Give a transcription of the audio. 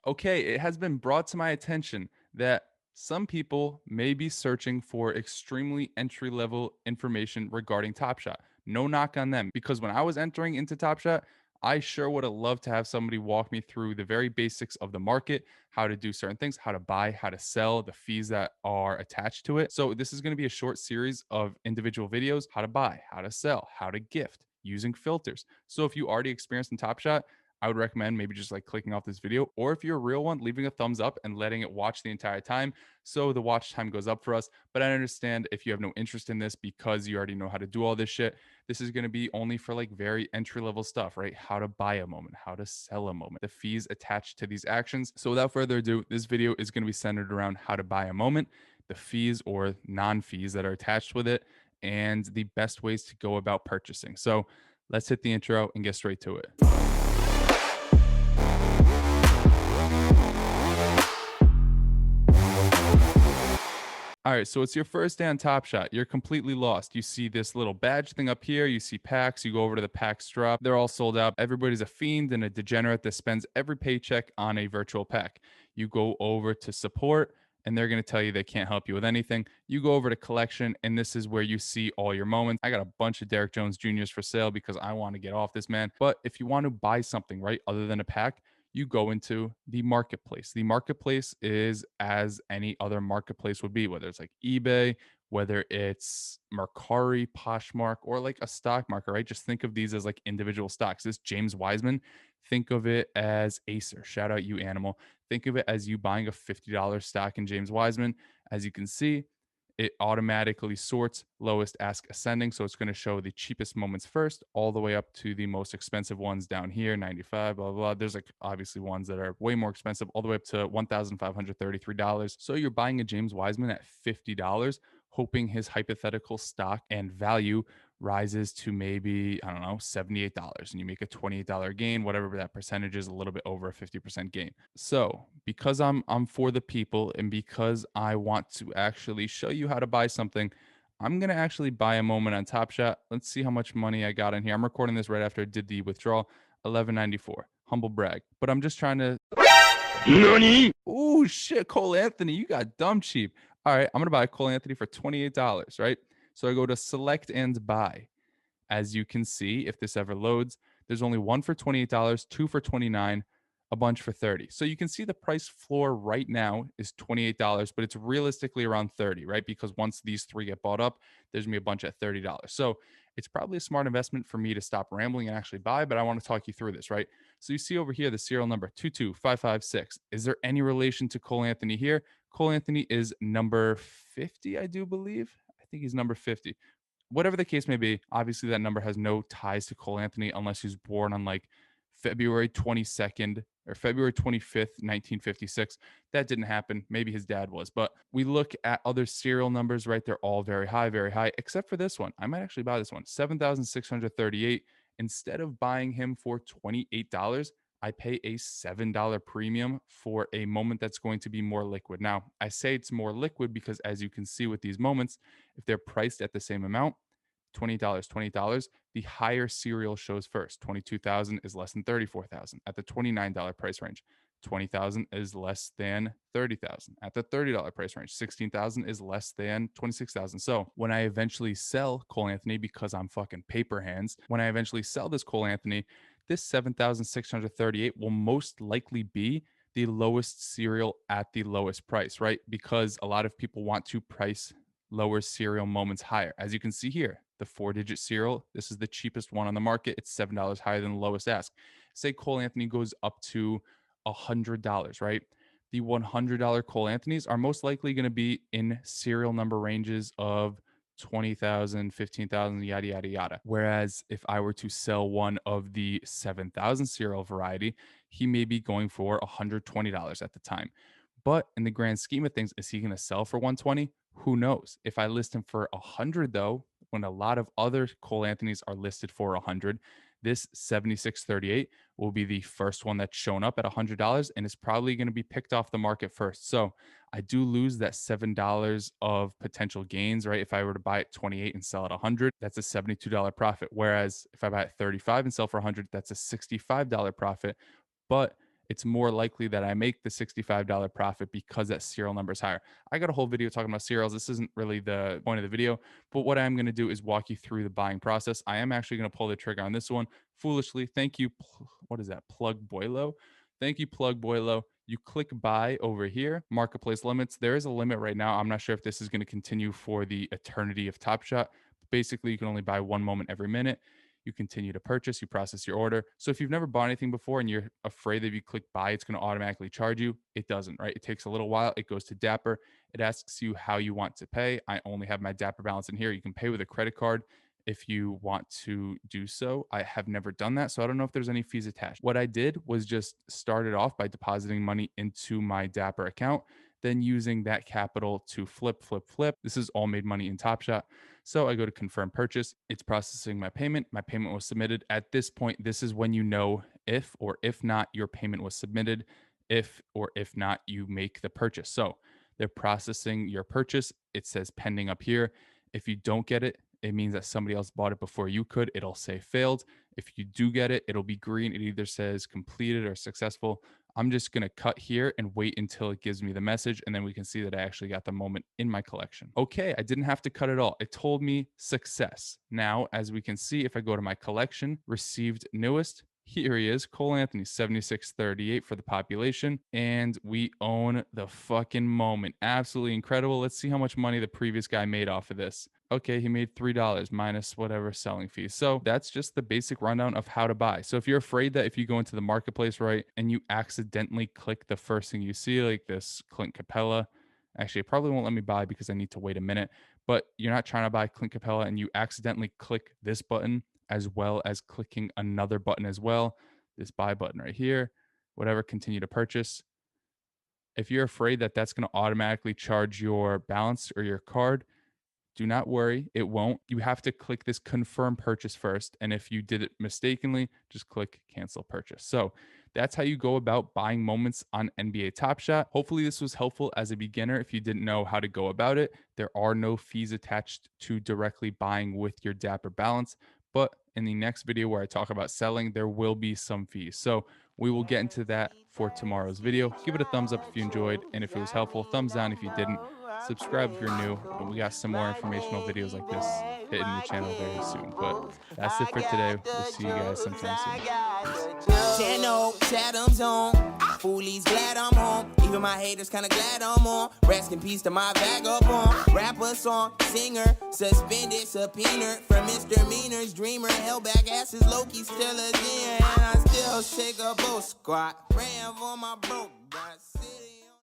Okay, it has been brought to my attention that some people may be searching for extremely entry level information regarding Top Shot. No knock on them because when I was entering into Top Shot, I sure would have loved to have somebody walk me through the very basics of the market, how to do certain things, how to buy, how to sell, the fees that are attached to it. So, this is going to be a short series of individual videos how to buy, how to sell, how to gift using filters. So, if you already experienced in Top Shot, I would recommend maybe just like clicking off this video, or if you're a real one, leaving a thumbs up and letting it watch the entire time so the watch time goes up for us. But I understand if you have no interest in this because you already know how to do all this shit. This is going to be only for like very entry level stuff, right? How to buy a moment, how to sell a moment, the fees attached to these actions. So without further ado, this video is going to be centered around how to buy a moment, the fees or non fees that are attached with it, and the best ways to go about purchasing. So let's hit the intro and get straight to it. All right, so it's your first day on Top Shot. You're completely lost. You see this little badge thing up here. You see packs. You go over to the packs drop. They're all sold out. Everybody's a fiend and a degenerate that spends every paycheck on a virtual pack. You go over to support, and they're going to tell you they can't help you with anything. You go over to collection, and this is where you see all your moments. I got a bunch of Derek Jones Juniors for sale because I want to get off this man. But if you want to buy something, right, other than a pack, you go into the marketplace. The marketplace is as any other marketplace would be, whether it's like eBay, whether it's Mercari, Poshmark, or like a stock market, right? Just think of these as like individual stocks. This James Wiseman, think of it as Acer. Shout out you, animal. Think of it as you buying a $50 stock in James Wiseman. As you can see, it automatically sorts lowest ask ascending. So it's going to show the cheapest moments first, all the way up to the most expensive ones down here, 95, blah, blah, blah. There's like obviously ones that are way more expensive, all the way up to $1,533. So you're buying a James Wiseman at $50, hoping his hypothetical stock and value rises to maybe, I don't know, $78 and you make a $28 gain, whatever that percentage is, a little bit over a 50% gain. So, because I'm for the people and because I want to actually show you how to buy something, I'm going to actually buy a moment on Top Shot. Let's see how much money I got in here. I'm recording this right after I did the withdrawal, 1194. Humble brag. But I'm just trying to Oh shit, Cole Anthony, you got dumb cheap. All right, I'm gonna buy Cole Anthony for $28, right? So I go to select and buy. As you can see, if this ever loads, there's only one for $28, two for 29, a bunch for 30. So you can see the price floor right now is $28, but it's realistically around 30, right? Because once these three get bought up, there's gonna be a bunch at $30. So it's probably a smart investment for me to stop rambling and actually buy, but I want to talk you through this, right? So you see over here the serial number 22556. Is there any relation to Cole Anthony here? Cole Anthony is number 50, I do believe. I think he's number 50. Whatever the case may be, obviously that number has no ties to Cole Anthony unless he was born on like February 22nd or February 25th, 1956. That didn't happen. Maybe his dad was. But we look at other serial numbers, right? They're all very high, except for this one. I might actually buy this one 7,638. Instead of buying him for $28, I pay a $7 premium for a moment that's going to be more liquid. Now, I say it's more liquid because as you can see with these moments, if they're priced at the same amount, $20, the higher serial shows first. 22,000 is less than 34,000 at the $29 price range. 20,000 is less than 30,000 at the $30 price range. 16,000 is less than 26,000. So when I eventually sell Cole Anthony, because I'm fucking paper hands, when I eventually sell this Cole Anthony, this 7,638 will most likely be the lowest serial at the lowest price, right? Because a lot of people want to price lower serial moments higher. As you can see here, the 4-digit serial, this is the cheapest one on the market. It's $7 higher than the lowest ask. Say Cole Anthony goes up to $100, right? The $100 Cole Anthony's are most likely going to be in serial number ranges of 20,000, 15,000, yada, yada, yada. Whereas if I were to sell one of the 7,000 serial variety, he may be going for $120 at the time. But in the grand scheme of things, is he going to sell for 120? Who knows? If I list him for 100 though, when a lot of other Cole Anthony's are listed for 100, this 7638 will be the first one that's shown up at $100 and is probably going to be picked off the market first. So I do lose that $7 of potential gains, right? If I were to buy it 28 and sell at 100, that's a $72 profit. Whereas if I buy it 35 and sell for 100, that's a $65 profit. But it's more likely that I make the $65 profit because that serial number is higher. I got a whole video talking about serials. This isn't really the point of the video, but what I'm going to do is walk you through the buying process. I am actually going to pull the trigger on this one foolishly. Thank you. What is that? Plug Boilo. Thank you, Plug Boilo. You click buy over here, marketplace limits. There is a limit right now. I'm not sure if this is going to continue for the eternity of Top Shot. Basically, you can only buy one moment every minute. You continue to purchase, you process your order. So if you've never bought anything before and you're afraid that if you click buy, it's going to automatically charge you, it doesn't, right? It takes a little while. It goes to Dapper. It asks you how you want to pay. I only have my Dapper balance in here. You can pay with a credit card if you want to do so. I have never done that, so I don't know if there's any fees attached. What I did was just started off by depositing money into my Dapper account, then using that capital to flip. This is all made money in Top Shot. So I go to confirm purchase. It's processing my payment. My payment was submitted. At this point, this is when you know if or if not your payment was submitted, if or if not you make the purchase. So they're processing your purchase. It says pending up here. If you don't get it, it means that somebody else bought it before you could. It'll say failed. If you do get it, it'll be green. It either says completed or successful. I'm just going to cut here and wait until it gives me the message, and then we can see that I actually got the moment in my collection. Okay, I didn't have to cut it all. It told me success. Now, as we can see, if I go to my collection, received newest, here he is, Cole Anthony, 7638 for the population. And we own the fucking moment. Absolutely incredible. Let's see how much money the previous guy made off of this. Okay, he made $3 minus whatever selling fees. So that's just the basic rundown of how to buy. So if you're afraid that if you go into the marketplace, right, and you accidentally click the first thing you see, like this Clint Capella, actually, it probably won't let me buy because I need to wait a minute, but you're not trying to buy Clint Capella and you accidentally click this button, as well as clicking another button as well, this buy button right here, whatever, continue to purchase. If you're afraid that that's going to automatically charge your balance or your card, do not worry, it won't. You have to click this confirm purchase first. And if you did it mistakenly, just click cancel purchase. So that's how you go about buying moments on NBA Top Shot. Hopefully this was helpful as a beginner if you didn't know how to go about it. There are no fees attached to directly buying with your Dapper balance. But in the next video where I talk about selling, there will be some fees. So we will get into that for tomorrow's video. Give it a thumbs up if you enjoyed, and if it was helpful, thumbs down if you didn't. Subscribe if you're new, and we got some more informational videos like this hitting the channel very soon. But that's it for today. We'll see you guys sometime soon. Foolies glad I'm home. Even my haters kinda glad I'm on. Rest in peace to my vagabond. Rapper, song, singer, suspended, subpoena for misdemeanors. Dreamer, held back asses, Loki still a zen. And I still shake a boat squat. Praying for my broke.